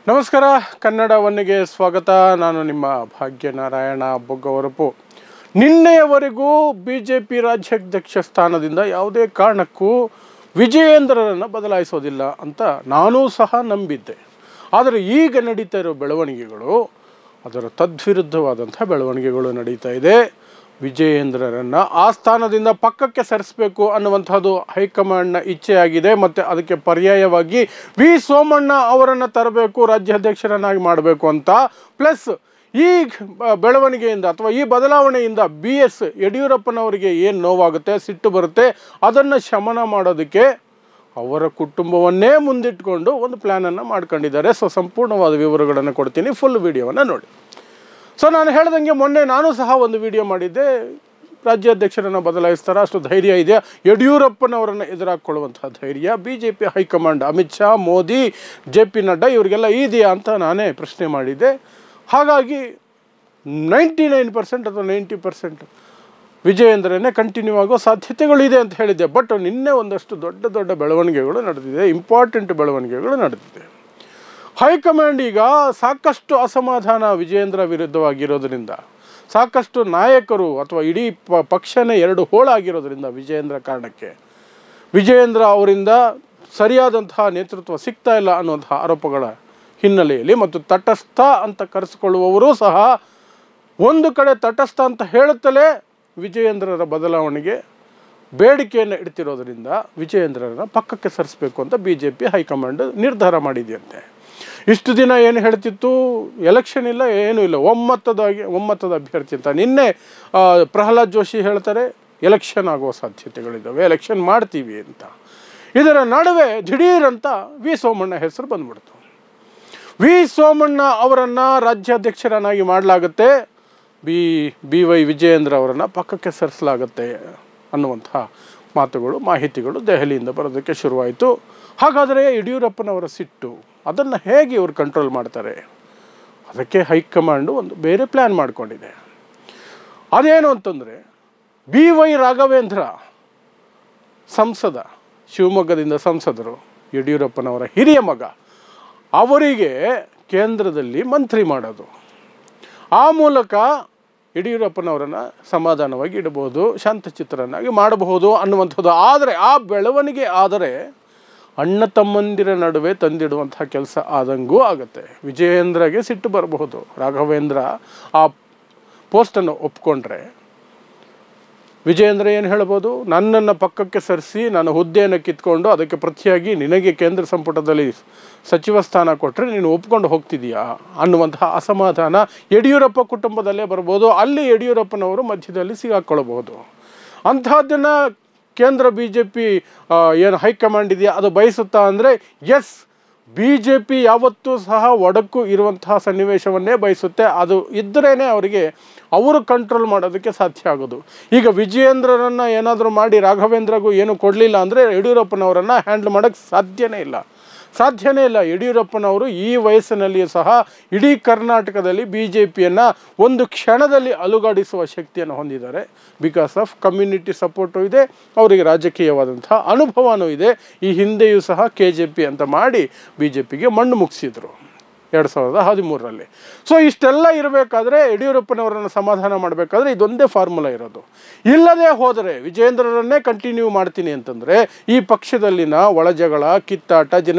ನಮಸ್ಕಾರ, ಕನ್ನಡ ಒನ್ನಿಗೆ ಸ್ವಾಗತ. ನಾನು ನಿಮ್ಮ ಭಾಗ್ಯನಾರಾಯಣ ಬೊಗ್ಗವರಪು. ನಿನ್ನೆಯವರೆಗೂ BJP ರಾಜ್ಯಾಧ್ಯಕ್ಷ ಸ್ಥಾನದಿಂದ ಯಾವುದೇ ಕಾರಣಕ್ಕೂ ವಿಜಯೇಂದ್ರರನ್ನು ಬದಲಾಯಿಸೋದಿಲ್ಲ ಅಂತ ನಾನೂ ಸಹ ನಂಬಿದ್ದೆ. ಆದರೆ ಈಗ ನಡೀತಾ ಇರೋ ಬೆಳವಣಿಗೆಗಳು ಅದರ ತದ್ವಿರುದ್ಧವಾದಂಥ ಬೆಳವಣಿಗೆಗಳು ನಡೀತಾ ಇದೆ. ವಿಜಯೇಂದ್ರರನ್ನು ಆ ಸ್ಥಾನದಿಂದ ಪಕ್ಕಕ್ಕೆ ಸರಿಸಬೇಕು ಅನ್ನುವಂಥದ್ದು ಹೈಕಮಾಂಡ್ನ ಇಚ್ಛೆಯಾಗಿದೆ. ಮತ್ತು ಅದಕ್ಕೆ ಪರ್ಯಾಯವಾಗಿ ವಿ ಸೋಮಣ್ಣ ಅವರನ್ನು ತರಬೇಕು, ರಾಜ್ಯಾಧ್ಯಕ್ಷರನ್ನಾಗಿ ಮಾಡಬೇಕು ಅಂತ. ಪ್ಲಸ್ ಈ ಬೆಳವಣಿಗೆಯಿಂದ ಅಥವಾ ಈ ಬದಲಾವಣೆಯಿಂದ BS ಯಡಿಯೂರಪ್ಪನವರಿಗೆ ಏನು ನೋವಾಗುತ್ತೆ, ಸಿಟ್ಟು ಬರುತ್ತೆ, ಅದನ್ನು ಶಮನ ಮಾಡೋದಕ್ಕೆ ಅವರ ಕುಟುಂಬವನ್ನೇ ಮುಂದಿಟ್ಕೊಂಡು ಒಂದು ಪ್ಲ್ಯಾನನ್ನು ಮಾಡ್ಕೊಂಡಿದ್ದಾರೆ. ಸಂಪೂರ್ಣವಾದ ವಿವರಗಳನ್ನು ಕೊಡ್ತೀನಿ, ಫುಲ್ ವಿಡಿಯೋವನ್ನು ನೋಡಿ. ನಾನು ಹೇಳ್ದಂಗೆ ಮೊನ್ನೆ ನಾನು ಸಹ ಒಂದು ವಿಡಿಯೋ ಮಾಡಿದ್ದೆ. ರಾಜ್ಯಾಧ್ಯಕ್ಷರನ್ನು ಬದಲಾಯಿಸ್ತಾರೆ, ಅಷ್ಟು ಧೈರ್ಯ ಇದೆ, ಯಡಿಯೂರಪ್ಪನವರನ್ನು ಎದುರಾಕೊಳ್ಳುವಂಥ ಧೈರ್ಯ BJP high command Amit Shah, Modi, JP Nadda ಇವರಿಗೆಲ್ಲ ಇದೆಯಾ ಅಂತ ನಾನೇ ಪ್ರಶ್ನೆ ಮಾಡಿದ್ದೆ. ಹಾಗಾಗಿ 99% ಅಥವಾ 90% ವಿಜಯೇಂದ್ರನೇ ಕಂಟಿನ್ಯೂ ಆಗೋ ಸಾಧ್ಯತೆಗಳಿದೆ ಅಂತ ಹೇಳಿದ್ದೆ. ಬಟ್ ನಿನ್ನೆ ಒಂದಷ್ಟು ದೊಡ್ಡ ಬೆಳವಣಿಗೆಗಳು ನಡೆದಿದೆ, ಇಂಪಾರ್ಟೆಂಟ್ ಬೆಳವಣಿಗೆಗಳು ನಡೆದಿದೆ. ಹೈಕಮಾಂಡ್ ಈಗ ಸಾಕಷ್ಟು ಅಸಮಾಧಾನ ವಿಜಯೇಂದ್ರ ವಿರುದ್ಧವಾಗಿರೋದ್ರಿಂದ, ಸಾಕಷ್ಟು ನಾಯಕರು ಅಥವಾ ಇಡೀ ಪಕ್ಷನೇ ಎರಡು ಹೋಳಾಗಿರೋದ್ರಿಂದ ವಿಜಯೇಂದ್ರ ಕಾರಣಕ್ಕೆ ವಿಜಯೇಂದ್ರ ಅವರಿಂದ ಸರಿಯಾದಂತಹ ನೇತೃತ್ವ ಸಿಗ್ತಾ ಇಲ್ಲ ಅನ್ನುವಂತಹ ಆರೋಪಗಳ ಹಿನ್ನೆಲೆಯಲ್ಲಿ ಮತ್ತು ತಟಸ್ಥ ಅಂತ ಕರೆಸಿಕೊಳ್ಳುವವರು ಸಹ ಒಂದು ಕಡೆ ತಟಸ್ಥ ಅಂತ ಹೇಳುತ್ತಲೇ ವಿಜಯೇಂದ್ರರ ಬದಲಾವಣೆಗೆ ಬೇಡಿಕೆಯನ್ನು ಇಡ್ತಿರೋದ್ರಿಂದ ವಿಜಯೇಂದ್ರರನ್ನು ಪಕ್ಕಕ್ಕೆ ಸರಿಸಬೇಕು ಅಂತ BJP ಹೈಕಮಾಂಡ್ ನಿರ್ಧಾರ ಮಾಡಿದೆಯಂತೆ. ಇಷ್ಟು ದಿನ ಏನು ಹೇಳ್ತಿತ್ತು, ಎಲೆಕ್ಷನ್ ಇಲ್ಲ, ಏನೂ ಇಲ್ಲ, ಒಮ್ಮತದ ಅಭ್ಯರ್ಥಿ ಅಂತ. ನಿನ್ನೆ ಪ್ರಹ್ಲಾದ್ ಜೋಶಿ ಹೇಳ್ತಾರೆ ಎಲೆಕ್ಷನ್ ಆಗುವ ಸಾಧ್ಯತೆಗಳಿದ್ದಾವೆ, ಎಲೆಕ್ಷನ್ ಮಾಡ್ತೀವಿ ಅಂತ. ಇದರ ನಡುವೆ ದಿಢೀರಂತ ವಿ ಸೋಮಣ್ಣ ಹೆಸರು ಬಂದ್ಬಿಡ್ತು. ವಿ ಸೋಮಣ್ಣ ಅವರನ್ನು ರಾಜ್ಯಾಧ್ಯಕ್ಷರನ್ನಾಗಿ ಮಾಡಲಾಗುತ್ತೆ, BY ವಿಜಯೇಂದ್ರ ಅವರನ್ನು ಪಕ್ಕಕ್ಕೆ ಸರಿಸಲಾಗುತ್ತೆ ಅನ್ನುವಂಥ ಮಾತುಗಳು, ಮಾಹಿತಿಗಳು ದೆಹಲಿಯಿಂದ ಬರೋದಕ್ಕೆ ಶುರುವಾಯಿತು. ಹಾಗಾದರೆ ಯಡಿಯೂರಪ್ಪನವರ ಸಿಟ್ಟು ಅದನ್ನು ಹೇಗೆ ಇವರು ಕಂಟ್ರೋಲ್ ಮಾಡ್ತಾರೆ? ಅದಕ್ಕೆ ಹೈಕಮಾಂಡು ಒಂದು ಬೇರೆ ಪ್ಲ್ಯಾನ್ ಮಾಡಿಕೊಂಡಿದೆ. ಅದೇನು ಅಂತಂದರೆ, BY ರಾಘವೇಂದ್ರ ಸಂಸದ, ಶಿವಮೊಗ್ಗದಿಂದ ಸಂಸದರು, ಯಡಿಯೂರಪ್ಪನವರ ಹಿರಿಯ ಮಗ, ಅವರಿಗೆ ಕೇಂದ್ರದಲ್ಲಿ ಮಂತ್ರಿ ಮಾಡೋದು. ಆ ಮೂಲಕ ಯಡಿಯೂರಪ್ಪನವರನ್ನು ಸಮಾಧಾನವಾಗಿ ಇಡಬಹುದು, ಶಾಂತಚಿತ್ರನಾಗಿ ಮಾಡಬಹುದು ಅನ್ನುವಂಥದ್ದು. ಆದರೆ ಆ ಬೆಳವಣಿಗೆ ಆದರೆ ಅಣ್ಣ ತಮ್ಮಂದಿರ ನಡುವೆ ತಂದಿಡುವಂಥ ಕೆಲಸ ಆದಂಗೂ ಆಗುತ್ತೆ. ವಿಜಯೇಂದ್ರಗೆ ಸಿಟ್ಟು ಬರಬಹುದು. ರಾಘವೇಂದ್ರ ಆ ಪೋಸ್ಟನ್ನು ಒಪ್ಕೊಂಡ್ರೆ ವಿಜಯೇಂದ್ರ ಏನು ಹೇಳ್ಬೋದು, ನನ್ನನ್ನು ಪಕ್ಕಕ್ಕೆ ಸರಿಸಿ ನನ್ನ ಹುದ್ದೆಯನ್ನು ಕಿತ್ಕೊಂಡು ಅದಕ್ಕೆ ಪ್ರತಿಯಾಗಿ ನಿನಗೆ ಕೇಂದ್ರ ಸಂಪುಟದಲ್ಲಿ ಸಚಿವ ಸ್ಥಾನ ಕೊಟ್ಟರೆ ನೀನು ಒಪ್ಕೊಂಡು ಹೋಗ್ತಿದೀಯಾ ಅನ್ನುವಂತಹ ಅಸಮಾಧಾನ ಯಡಿಯೂರಪ್ಪ ಕುಟುಂಬದಲ್ಲೇ ಬರ್ಬೋದು. ಅಲ್ಲಿ ಯಡಿಯೂರಪ್ಪನವರು ಮಧ್ಯದಲ್ಲಿ ಸಿಗಾಕ್ಕೊಳ್ಬಹುದು. ಅಂಥದ್ದನ್ನು ಕೇಂದ್ರ BJP ಏನು ಹೈಕಮಾಂಡ್ ಇದೆಯಾ ಅದು ಬಯಸುತ್ತಾ ಅಂದರೆ ಎಸ್, BJP ಯಾವತ್ತೂ ಸಹ ಒಡಕು ಇರುವಂತಹ ಸನ್ನಿವೇಶವನ್ನೇ ಬಯಸುತ್ತೆ. ಅದು ಇದ್ದರೇ ಅವರಿಗೆ ಅವರು ಕಂಟ್ರೋಲ್ ಮಾಡೋದಕ್ಕೆ ಸಾಧ್ಯ ಆಗೋದು. ಈಗ ವಿಜಯೇಂದ್ರರನ್ನು ಏನಾದರೂ ಮಾಡಿ ರಾಘವೇಂದ್ರಗೂ ಏನು ಕೊಡಲಿಲ್ಲ ಅಂದರೆ ಯಡಿಯೂರಪ್ಪನವರನ್ನು ಹ್ಯಾಂಡಲ್ ಮಾಡೋಕ್ಕೆ ಸಾಧ್ಯನೇ ಇಲ್ಲ. ಯಡಿಯೂರಪ್ಪನವರು ಈ ವಯಸ್ಸಿನಲ್ಲಿಯೂ ಸಹ ಇಡೀ ಕರ್ನಾಟಕದಲ್ಲಿ BJPಯನ್ನು ಒಂದು ಕ್ಷಣದಲ್ಲಿ ಅಲುಗಾಡಿಸುವ ಶಕ್ತಿಯನ್ನು ಹೊಂದಿದ್ದಾರೆ. ಬಿಕಾಸ್ ಆಫ್ ಕಮ್ಯುನಿಟಿ ಸಪೋರ್ಟು ಇದೆ, ಅವರಿಗೆ ರಾಜಕೀಯವಾದಂಥ ಅನುಭವವೂ ಇದೆ. ಈ ಹಿಂದೆಯೂ ಸಹ KJP ಅಂತ ಮಾಡಿ BJPಗೆ ಮಣ್ಣು ಮುಗಿಸಿದರು 2013ರಲ್ಲಿ. ಇಷ್ಟೆಲ್ಲ ಇರಬೇಕಾದ್ರೆ ಯಡಿಯೂರಪ್ಪನವರನ್ನು ಸಮಾಧಾನ ಮಾಡಬೇಕಾದ್ರೆ ಇದೊಂದೇ ಫಾರ್ಮುಲಾ ಇರೋದು. ಇಲ್ಲದೆ ಹೋದರೆ ವಿಜಯೇಂದ್ರರನ್ನೇ ಕಂಟಿನ್ಯೂ ಮಾಡ್ತೀನಿ ಅಂತಂದರೆ ಈ ಪಕ್ಷದಲ್ಲಿನ ಒಳಜಗಳ, ಕಿತ್ತಾಟ,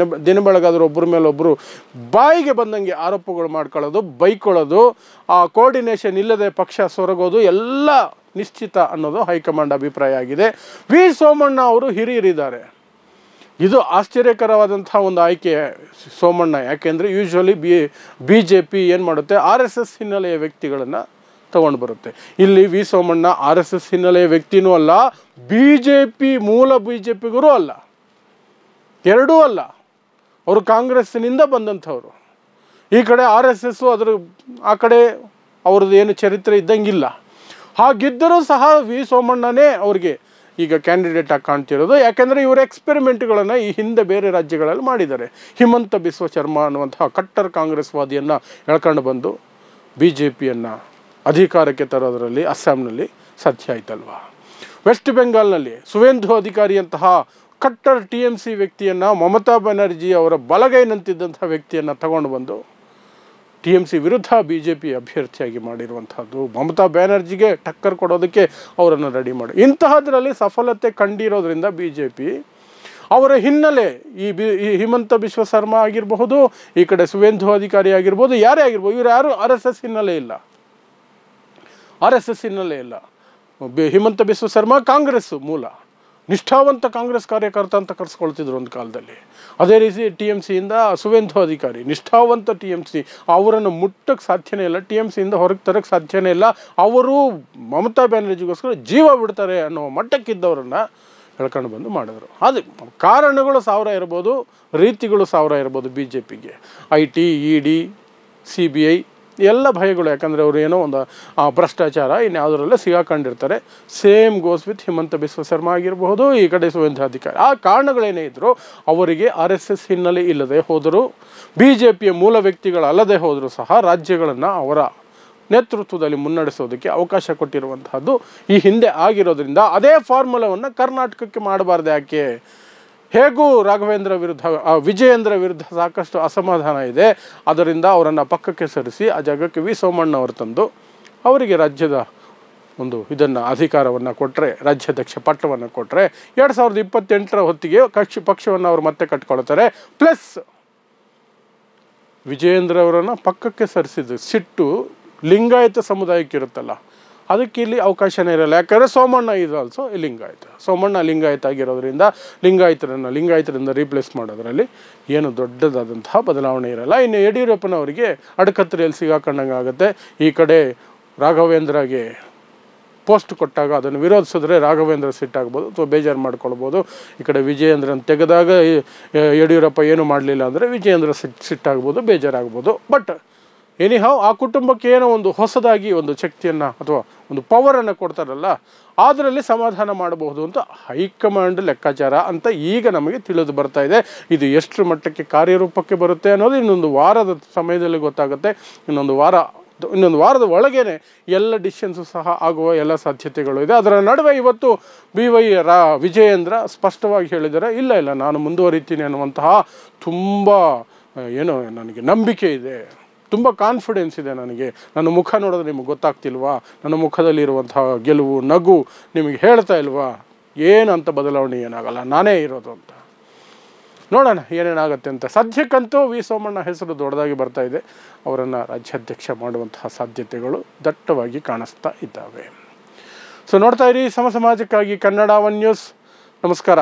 ದಿನ ಬೆಳಗಾದರೂ ಒಬ್ಬರ ಮೇಲೊಬ್ಬರು ಬಾಯಿಗೆ ಬಂದಂಗೆ ಆರೋಪಗಳು ಮಾಡ್ಕೊಳ್ಳೋದು, ಬೈಕೊಳ್ಳೋದು, ಆ ಕೋರ್ಡಿನೇಷನ್ ಇಲ್ಲದೆ ಪಕ್ಷ ಸೊರಗೋದು ಎಲ್ಲ ನಿಶ್ಚಿತ ಅನ್ನೋದು ಹೈಕಮಾಂಡ್ ಅಭಿಪ್ರಾಯ ಆಗಿದೆ. ವಿ ಸೋಮಣ್ಣ ಅವರು ಹಿರಿಯರಿದ್ದಾರೆ. ಇದು ಆಶ್ಚರ್ಯಕರವಾದಂಥ ಒಂದು ಆಯ್ಕೆ ಸೋಮಣ್ಣ. ಯಾಕೆಂದರೆ ಯೂಶ್ವಲಿ BJP ಏನು ಮಾಡುತ್ತೆ, RSS ಹಿನ್ನೆಲೆಯ ವ್ಯಕ್ತಿಗಳನ್ನು ತಗೊಂಡು ಬರುತ್ತೆ. ಇಲ್ಲಿ ವಿ ಸೋಮಣ್ಣ RSS ಹಿನ್ನೆಲೆಯ ವ್ಯಕ್ತಿನೂ ಅಲ್ಲ, ಮೂಲ BJPಗರೂ ಅಲ್ಲ, ಎರಡೂ ಅಲ್ಲ. ಅವರು ಕಾಂಗ್ರೆಸ್ಸಿನಿಂದ ಬಂದಂಥವ್ರು. ಈ ಕಡೆ RSS ಆ ಕಡೆ ಅವ್ರದ್ದು ಏನು ಚರಿತ್ರೆ ಇದ್ದಂಗಿಲ್ಲ. ಹಾಗಿದ್ದರೂ ಸಹ ವಿ ಸೋಮಣ್ಣನೇ ಅವ್ರಿಗೆ ಈಗ ಕ್ಯಾಂಡಿಡೇಟ್ ಆಗಿ ಕಾಣ್ತಿರೋದು. ಯಾಕೆಂದರೆ ಇವರು ಎಕ್ಸ್ಪೆರಿಮೆಂಟ್ಗಳನ್ನು ಈ ಹಿಂದೆ ಬೇರೆ ರಾಜ್ಯಗಳಲ್ಲಿ ಮಾಡಿದ್ದಾರೆ. ಹಿಮಂತ ಬಿಸ್ವ ಶರ್ಮಾ ಅನ್ನುವಂತಹ ಕಟ್ಟರ್ ಕಾಂಗ್ರೆಸ್ವಾದಿಯನ್ನು ಎಳ್ಕೊಂಡು ಬಂದು BJPಯನ್ನು ಅಧಿಕಾರಕ್ಕೆ ತರೋದರಲ್ಲಿ ಅಸ್ಸಾಂನಲ್ಲಿ ಸಾಧ್ಯ ಆಯ್ತಲ್ವ. ವೆಸ್ಟ್ ಬೆಂಗಾಲ್ನಲ್ಲಿ ಸುವೇಂದು ಅಧಿಕಾರಿಯಂತಹ ಕಟ್ಟರ್ TMC ವ್ಯಕ್ತಿಯನ್ನು, ಮಮತಾ ಬ್ಯಾನರ್ಜಿ ಅವರ ಬಲಗೈನಂತಿದ್ದಂಥ ವ್ಯಕ್ತಿಯನ್ನು ತಗೊಂಡು ಬಂದು TMC ವಿರುದ್ಧ BJP ಅಭ್ಯರ್ಥಿಯಾಗಿ ಮಾಡಿರುವಂಥದ್ದು. ಮಮತಾ ಬ್ಯಾನರ್ಜಿಗೆ ಟಕ್ಕರ್ ಕೊಡೋದಕ್ಕೆ ಅವರನ್ನು ರೆಡಿ ಮಾಡಿ ಇಂತಹದ್ರಲ್ಲಿ ಸಫಲತೆ ಕಂಡಿರೋದ್ರಿಂದ BJP ಅವರ ಹಿನ್ನೆಲೆ ಈ ಹಿಮಂತ ಬಿಶ್ವ ಶರ್ಮಾ ಆಗಿರಬಹುದು, ಈ ಕಡೆ ಸುವೇಂದು ಅಧಿಕಾರಿ ಆಗಿರ್ಬೋದು, ಯಾರೇ ಆಗಿರ್ಬೋದು, ಇವರು ಯಾರು RSS ಹಿನ್ನೆಲೆ ಇಲ್ಲ. ಹಿಮಂತ ಬಿಶ್ವ ಶರ್ಮಾ ಕಾಂಗ್ರೆಸ್ ಮೂಲ, ನಿಷ್ಠಾವಂತ ಕಾಂಗ್ರೆಸ್ ಕಾರ್ಯಕರ್ತ ಅಂತ ಕರೆಸ್ಕೊಳ್ತಿದ್ರು ಒಂದು ಕಾಲದಲ್ಲಿ. ಅದೇ ರೀತಿ TMCಯಿಂದ ಸುವೇಂದು ಅಧಿಕಾರಿ ನಿಷ್ಠಾವಂತ TMC, ಅವರನ್ನು ಮುಟ್ಟಕ್ಕೆ ಸಾಧ್ಯನೇ ಇಲ್ಲ, TMCಯಿಂದ ಹೊರಗೆ ತರಕ್ಕೆ ಸಾಧ್ಯನೇ ಇಲ್ಲ. ಅವರು ಮಮತಾ ಬ್ಯಾನರ್ಜಿಗೋಸ್ಕರ ಜೀವ ಬಿಡ್ತಾರೆ ಅನ್ನೋ ಮಟ್ಟಕ್ಕಿದ್ದವರನ್ನು ಹೇಳ್ಕೊಂಡು ಬಂದು ಮಾಡಿದ್ರು. ಅದು ಕಾರಣಗಳು 1000 ಇರ್ಬೋದು, ರೀತಿಗಳು 1000 ಇರ್ಬೋದು. BJPಗೆ IT, ED, CBI ಎಲ್ಲ ಭಯಗಳು. ಯಾಕಂದರೆ ಅವರು ಏನೋ ಒಂದು ಭ್ರಷ್ಟಾಚಾರ ಇನ್ಯಾವುದರಲ್ಲೇ ಸಿಗಾಕೊಂಡಿರ್ತಾರೆ. Same goes with Himanta Biswa Sarma ಆಗಿರಬಹುದು, ಈ ಕಡೆ ಸುವೇಂದು ಅಧಿಕಾರಿ. ಆ ಕಾರಣಗಳೇನೇ ಇದ್ದರೂ ಅವರಿಗೆ RSS ಹಿನ್ನೆಲೆ ಇಲ್ಲದೆ ಹೋದರೂ, BJPಯ ಮೂಲ ವ್ಯಕ್ತಿಗಳಲ್ಲದೆ ಹೋದರೂ ಸಹ ರಾಜ್ಯಗಳನ್ನು ಅವರ ನೇತೃತ್ವದಲ್ಲಿ ಮುನ್ನಡೆಸೋದಕ್ಕೆ ಅವಕಾಶ ಕೊಟ್ಟಿರುವಂತಹದ್ದು ಈ ಹಿಂದೆ ಆಗಿರೋದ್ರಿಂದ ಅದೇ ಫಾರ್ಮುಲಾವನ್ನು ಕರ್ನಾಟಕಕ್ಕೆ ಮಾಡಬಾರ್ದು ಯಾಕೆ? ಹೇಗೂ ರಾಘವೇಂದ್ರ ವಿರುದ್ಧ, ವಿಜಯೇಂದ್ರ ವಿರುದ್ಧ ಸಾಕಷ್ಟು ಅಸಮಾಧಾನ ಇದೆ. ಅದರಿಂದ ಅವರನ್ನು ಪಕ್ಕಕ್ಕೆ ಸರಿಸಿ ಆ ಜಾಗಕ್ಕೆ ವಿ ಸೋಮಣ್ಣ ಅವರು ತಂದು ಅವರಿಗೆ ರಾಜ್ಯದ ಒಂದು ಇದನ್ನು ಅಧಿಕಾರವನ್ನು ಕೊಟ್ಟರೆ, ರಾಜ್ಯಾಧ್ಯಕ್ಷ ಪಟ್ಟವನ್ನು ಕೊಟ್ಟರೆ 2028ರ ಹೊತ್ತಿಗೆ ಪಕ್ಷವನ್ನು ಅವರು ಮತ್ತೆ ಕಟ್ಕೊಳ್ತಾರೆ. ಪ್ಲಸ್ ವಿಜಯೇಂದ್ರ ಅವರನ್ನು ಪಕ್ಕಕ್ಕೆ ಸರಿಸಿದ ಸಿಟ್ಟು ಲಿಂಗಾಯತ ಸಮುದಾಯಕ್ಕೆ ಇರುತ್ತಲ್ಲ, ಅದಕ್ಕೆ ಇಲ್ಲಿ ಅವಕಾಶನೇ ಇರಲ್ಲ. ಯಾಕಂದರೆ ಸೋಮಣ್ಣ ಈಸ್ ಆಲ್ಸೋ ಲಿಂಗಾಯತ. ಸೋಮಣ್ಣ ಲಿಂಗಾಯತ ಆಗಿರೋದ್ರಿಂದ ಲಿಂಗಾಯತರಿಂದ ರೀಪ್ಲೇಸ್ ಮಾಡೋದ್ರಲ್ಲಿ ಏನು ದೊಡ್ಡದಾದಂತಹ ಬದಲಾವಣೆ ಇರಲ್ಲ. ಇನ್ನು ಯಡಿಯೂರಪ್ಪನವರಿಗೆ ಅಡಕತ್ತರಿಯಲ್ಲಿ ಸಿಗಾಕೊಂಡಂಗೆ ಆಗುತ್ತೆ. ಈ ಕಡೆ ರಾಘವೇಂದ್ರಗೆ ಪೋಸ್ಟ್ ಕೊಟ್ಟಾಗ ಅದನ್ನು ವಿರೋಧಿಸಿದ್ರೆ ರಾಘವೇಂದ್ರ ಸಿಟ್ಟಾಗ್ಬೋದು ಅಥವಾ ಬೇಜಾರು ಮಾಡ್ಕೊಳ್ಬೋದು. ಈ ಕಡೆ ವಿಜಯೇಂದ್ರನ ತೆಗೆದಾಗ ಯಡಿಯೂರಪ್ಪ ಏನು ಮಾಡಲಿಲ್ಲ ಅಂದರೆ ವಿಜಯೇಂದ್ರ ಸಿಟ್ಟಾಗ್ಬೋದು, ಬೇಜಾರಾಗ್ಬೋದು. ಬಟ್ ಎನಿಹಾವ್ ಆ ಕುಟುಂಬಕ್ಕೆ ಏನೋ ಒಂದು ಹೊಸದಾಗಿ ಒಂದು ಶಕ್ತಿಯನ್ನು ಅಥವಾ ಒಂದು ಪವರನ್ನು ಕೊಡ್ತಾರಲ್ಲ, ಅದರಲ್ಲಿ ಸಮಾಧಾನ ಮಾಡಬಹುದು ಅಂತ ಹೈಕಮಾಂಡ್ ಲೆಕ್ಕಾಚಾರ ಅಂತ ಈಗ ನಮಗೆ ತಿಳಿದು ಬರ್ತಾ ಇದೆ. ಇದು ಎಷ್ಟು ಮಟ್ಟಕ್ಕೆ ಕಾರ್ಯರೂಪಕ್ಕೆ ಬರುತ್ತೆ ಅನ್ನೋದು ಇನ್ನೊಂದು ವಾರದ ಸಮಯದಲ್ಲಿ ಗೊತ್ತಾಗುತ್ತೆ. ಇನ್ನೊಂದು ವಾರದ ಒಳಗೇನೆ ಎಲ್ಲ ಡಿಸಿಷನ್ಸು ಸಹ ಆಗುವ ಎಲ್ಲ ಸಾಧ್ಯತೆಗಳು ಇದೆ. ಅದರ ನಡುವೆ ಇವತ್ತು ವಿಜಯೇಂದ್ರ ಸ್ಪಷ್ಟವಾಗಿ ಹೇಳಿದ್ದಾರೆ, ಇಲ್ಲ ನಾನು ಮುಂದುವರಿತೀನಿ ಅನ್ನುವಂತಹ ತುಂಬ ಏನೋ ನನಗೆ ನಂಬಿಕೆ ಇದೆ, ತುಂಬ ಕಾನ್ಫಿಡೆನ್ಸ್ ಇದೆ ನನಗೆ. ನನ್ನ ಮುಖ ನೋಡಿದ್ರೆ ನಿಮಗೆ ಗೊತ್ತಾಗ್ತಿಲ್ವಾ? ನನ್ನ ಮುಖದಲ್ಲಿರುವಂತಹ ಗೆಲುವು, ನಗು ನಿಮಗೆ ಹೇಳ್ತಾ ಇಲ್ವಾ? ಏನಂತ ಬದಲಾವಣೆ ಏನಾಗಲ್ಲ, ನಾನೇ ಇರೋದು ಅಂತ. ನೋಡೋಣ ಏನೇನಾಗುತ್ತೆ ಅಂತ. ಸದ್ಯಕ್ಕಂತೂ ವಿ ಸೋಮಣ್ಣ ಹೆಸರು ದೊಡ್ಡದಾಗಿ ಬರ್ತಾ ಇದೆ. ಅವರನ್ನು ರಾಜ್ಯಾಧ್ಯಕ್ಷ ಮಾಡುವಂತಹ ಸಾಧ್ಯತೆಗಳು ದಟ್ಟವಾಗಿ ಕಾಣಿಸ್ತಾ ಇದ್ದಾವೆ. ಸೊ ನೋಡ್ತಾ ಇರಿ ಸಮಾಜಕ್ಕಾಗಿ ಕನ್ನಡ 1 ನ್ಯೂಸ್. ನಮಸ್ಕಾರ.